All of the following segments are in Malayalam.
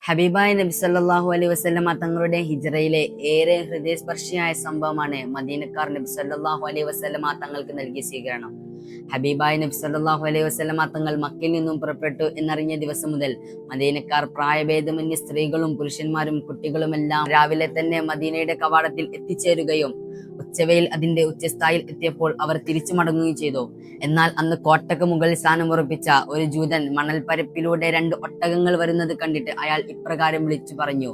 ഹബീബായ നബി സല്ലല്ലാഹു അലൈഹി വസല്ലമ തങ്ങളുടെ ഹിജ്റയിലെ ഏറെ ഹൃദയസ്പർശിയായ സംഭവമാണ് മദീനക്കാർ നബി സല്ലല്ലാഹു അലൈഹി വസല്ലമ തങ്ങൾക്ക് നൽകിയ സ്വീകരണം. ഹബീബായ നബി സല്ലല്ലാഹു അലൈഹി വസല്ലമ തങ്ങൾ മക്കയിൽ നിന്നും പുറപ്പെട്ടു എന്നറിഞ്ഞ ദിവസം മുതൽ മദീനക്കാർ പ്രായഭേദമന്യേ സ്ത്രീകളും പുരുഷന്മാരും കുട്ടികളുമെല്ലാം രാവിലെ തന്നെ മദീനയുടെ കവാടത്തിൽ എത്തിച്ചേരുകയും ഉച്ചവെയിൽ അതിന്റെ ഉച്ചസ്ഥായിൽ എത്തിയപ്പോൾ അവർ തിരിച്ചു മടങ്ങുകയും ചെയ്തു. എന്നാൽ അന്ന് കോട്ടക്ക് മുകളിൽ സ്ഥാനമുറപ്പിച്ച ഒരു ജൂതൻ മണൽപ്പരപ്പിലൂടെ 2 ഒട്ടകങ്ങൾ വരുന്നത് കണ്ടിട്ട് അയാൾ ഇപ്രകാരം വിളിച്ചു പറഞ്ഞു: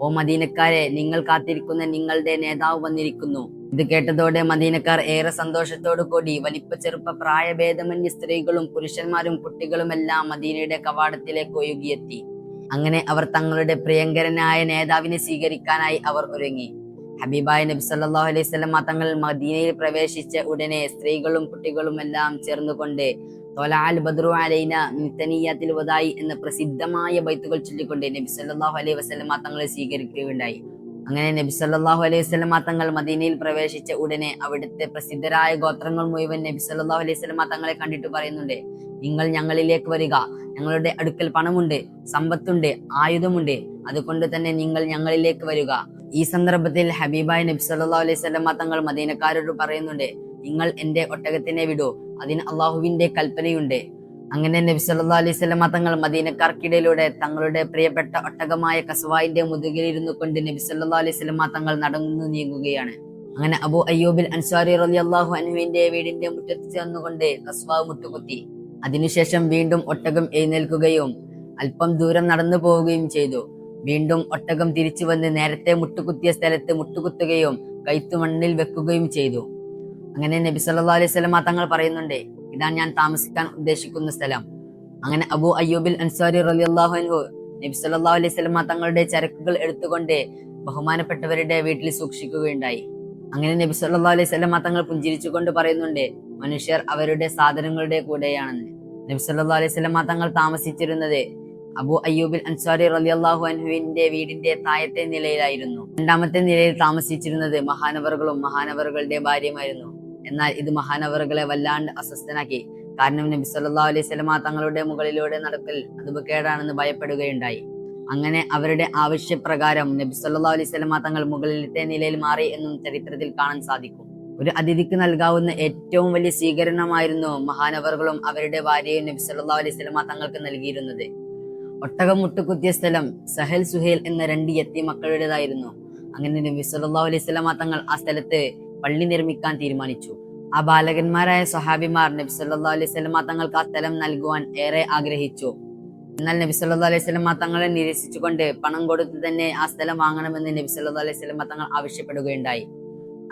"ഓ മദീനക്കാരെ, നിങ്ങൾ കാത്തിരിക്കുന്ന നിങ്ങളുടെ നേതാവ് വന്നിരിക്കുന്നു." ഇത് കേട്ടതോടെ മദീനക്കാർ ഏറെ സന്തോഷത്തോടു കൂടി വലിപ്പ ചെറുപ്പ പ്രായഭേദമന്യേ സ്ത്രീകളും പുരുഷന്മാരും കുട്ടികളുമെല്ലാം മദീനയുടെ കവാടത്തിലേക്ക് ഒഴുകിയെത്തി. അങ്ങനെ അവർ തങ്ങളുടെ പ്രിയങ്കരനായ നേതാവിനെ സ്വീകരിക്കാനായി അവർ ഒരുങ്ങി. ഹബീബായ നബി സല്ലല്ലാഹു അലൈഹി വസല്ലമ തങ്ങൾ മദീനയിൽ പ്രവേശിച്ച ഉടനെ സ്ത്രീകളും കുട്ടികളും എല്ലാം ചേർന്നുകൊണ്ട് തൊലഅൽ ബദ്റു അലൈന മിൻ തനിയ്യത്തിൽ വദാഇ എന്ന പ്രസിദ്ധമായ ബൈത്തുകൾ ചൊല്ലിക്കൊണ്ട് നബി സല്ലല്ലാഹു അലൈഹി വസല്ലമ തങ്ങളെ സ്വീകരിക്കുകയുണ്ടായി. അങ്ങനെ നബി സല്ലല്ലാഹു അലൈഹി വസല്ലമ തങ്ങൾ മദീനയിൽ പ്രവേശിച്ച ഉടനെ അവിടുത്തെ പ്രസിദ്ധരായ ഗോത്രങ്ങൾ മുഴുവൻ നബി സല്ലല്ലാഹു അലൈഹി വസല്ലമ തങ്ങളെ കണ്ടിട്ട് പറയുന്നുണ്ട്: "നിങ്ങൾ ഞങ്ങളിലേക്ക് വരിക. ഞങ്ങളുടെ അടുക്കൽ പണമുണ്ട്, സമ്പത്തുണ്ട്, ആയുധമുണ്ട്. അതുകൊണ്ട് തന്നെ നിങ്ങൾ ഞങ്ങളിലേക്ക് വരിക." ഈ സന്ദർഭത്തിൽ ഹബീബായ നബി സല്ലല്ലാഹു അലൈഹി വസല്ലമ തങ്ങൾ മദീനക്കാരോട് പറയുന്നുണ്ട്: "നിങ്ങൾ എന്റെ ഒട്ടകത്തിനെ വിടൂ, അതിന് അള്ളാഹുവിന്റെ കൽപ്പനയുണ്ട്." അങ്ങനെ നബി സല്ലല്ലാഹു അലൈഹി വസല്ലമ തങ്ങൾ മദീനക്കാർക്കിടയിലൂടെ തങ്ങളുടെ പ്രിയപ്പെട്ട ഒട്ടകമായ കസ്വായിന്റെ മുതുകിലിരുന്നു കൊണ്ട് നബി സല്ലല്ലാഹു അലൈഹി വസല്ലമ തങ്ങൾ നടന്നു നീങ്ങുകയാണ്. അങ്ങനെ അബൂ അയ്യൂബിൽ അൻസാരി റളിയല്ലാഹു അൻഹുവിന്റെ വീടിന്റെ മുറ്റത്ത് ചെന്നുകൊണ്ട് കസ്വാവ് മുട്ടുകുത്തി. അതിനുശേഷം വീണ്ടും ഒട്ടകം എഴുന്നേൽക്കുകയും അല്പം ദൂരം നടന്നു പോവുകയും ചെയ്തു. വീണ്ടും ഒട്ടകം തിരിച്ചു വന്ന് നേരത്തെ മുട്ടുകുത്തിയ സ്ഥലത്ത് മുട്ടുകുത്തുകയും കൈത്തു മണ്ണിൽ വെക്കുകയും ചെയ്തു. അങ്ങനെ നബി സല്ലല്ലാഹു അലൈഹി വസല്ലമ തങ്ങൾ പറയുന്നുണ്ട്: "ഇതാണ് ഞാൻ താമസിക്കാൻ ഉദ്ദേശിക്കുന്ന സ്ഥലം." അങ്ങനെ അബൂ അയ്യൂബിൽ അൻസാരി റളിയല്ലാഹു അൻഹു നബി സല്ലല്ലാഹു അലൈഹി വസല്ലമ തങ്ങളുടെ ചരക്കുകൾ എടുത്തുകൊണ്ട് ബഹുമാനപ്പെട്ടവരുടെ വീട്ടിൽ സൂക്ഷിക്കുകയുണ്ടായി. അങ്ങനെ നബി സല്ലല്ലാഹു അലൈഹി വസല്ലമ തങ്ങൾ പുഞ്ചിരിച്ചുകൊണ്ട് പറയുന്നുണ്ട്: "മനുഷ്യർ അവരുടെ സാധനങ്ങളുടെ കൂടെയാണെന്ന്." നബി സല്ലല്ലാഹു അലൈഹി വസല്ലമ തങ്ങൾ താമസിച്ചിരുന്നത് അബൂ അയ്യൂബിൽ അൻസാരി റളിയല്ലാഹു അൻഹുവിന്റെ വീടിന്റെ താഴത്തെ നിലയിലായിരുന്നു. 2ാമത്തെ നിലയിൽ താമസിച്ചിരുന്നത് മഹാനവറുകളും മഹാനവറുകളുടെ ഭാര്യയുമായിരുന്നു. എന്നാൽ ഇത് മഹാനവറുകളെ വല്ലാണ്ട് അസ്വസ്ഥനാക്കി. കാരണം നബി സല്ലല്ലാഹു അലൈഹി വസല്ലമ തങ്ങളുടെ മുകളിലൂടെ നടക്കൽ അത് കേടാണെന്ന് ഭയപ്പെടുകയുണ്ടായി. അങ്ങനെ അവരുടെ ആവശ്യപ്രകാരം നബി സല്ലല്ലാഹു അലൈഹി വസല്ലമ തങ്ങൾ മുകളിലത്തെ നിലയിൽ മാറി എന്നും ചരിത്രത്തിൽ കാണാൻ സാധിക്കും. ഒരു അതിഥിക്ക് നൽകാവുന്ന ഏറ്റവും വലിയ സ്വീകരണമായിരുന്നു മഹാനവറുകളും അവരുടെ ഭാര്യയും നബി സല്ലല്ലാഹു അലൈഹി വസല്ലമ തങ്ങൾക്ക് നൽകിയിരുന്നത്. ഒട്ടകം മുട്ടുകുത്തിയ സ്ഥലം സഹൽ സുഹേൽ എന്ന 2 യത്തീം മക്കളുടേതായിരുന്നു. അങ്ങനെ നബി സല്ലല്ലാഹു അലൈഹി വസല്ലമ തങ്ങൾ ആ സ്ഥലത്ത് പള്ളി നിർമ്മിക്കാൻ തീരുമാനിച്ചു. ആ ബാലകന്മാരായ സ്വഹാബിമാർ നബി സല്ലല്ലാഹു അലൈഹി വസല്ലമ തങ്ങൾക്ക് ആ സ്ഥലം നൽകുവാൻ ഏറെ ആഗ്രഹിച്ചു. എന്നാൽ നബി സല്ലല്ലാഹു അലൈഹി വസല്ലമ തങ്ങളെ നിരസിച്ചുകൊണ്ട് പണം കൊടുത്ത് തന്നെ ആ സ്ഥലം വാങ്ങണമെന്ന് നബി സല്ലല്ലാഹു അലൈഹി വസല്ലമ തങ്ങൾ ആവശ്യപ്പെടുകയുണ്ടായി.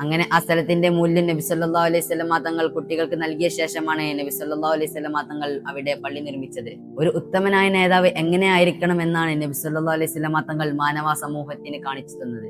അങ്ങനെ ആ സ്ഥലത്തിന്റെ മൂല്യം നബി സല്ലല്ലാഹു അലൈഹി വസല്ലമ തങ്ങൾ കുട്ടികൾക്ക് നൽകിയ ശേഷമാണ് നബി സല്ലല്ലാഹു അലൈഹി വസല്ലമ തങ്ങൾ അവിടെ പള്ളി നിർമ്മിച്ചത്. ഒരു ഉത്തമനായ നേതാവ് എങ്ങനെ ആയിരിക്കണം എന്നാണ് നബി സല്ലല്ലാഹു അലൈഹി വസല്ലമ തങ്ങൾ മാനവ സമൂഹത്തിന് കാണിച്ചു തന്നത്.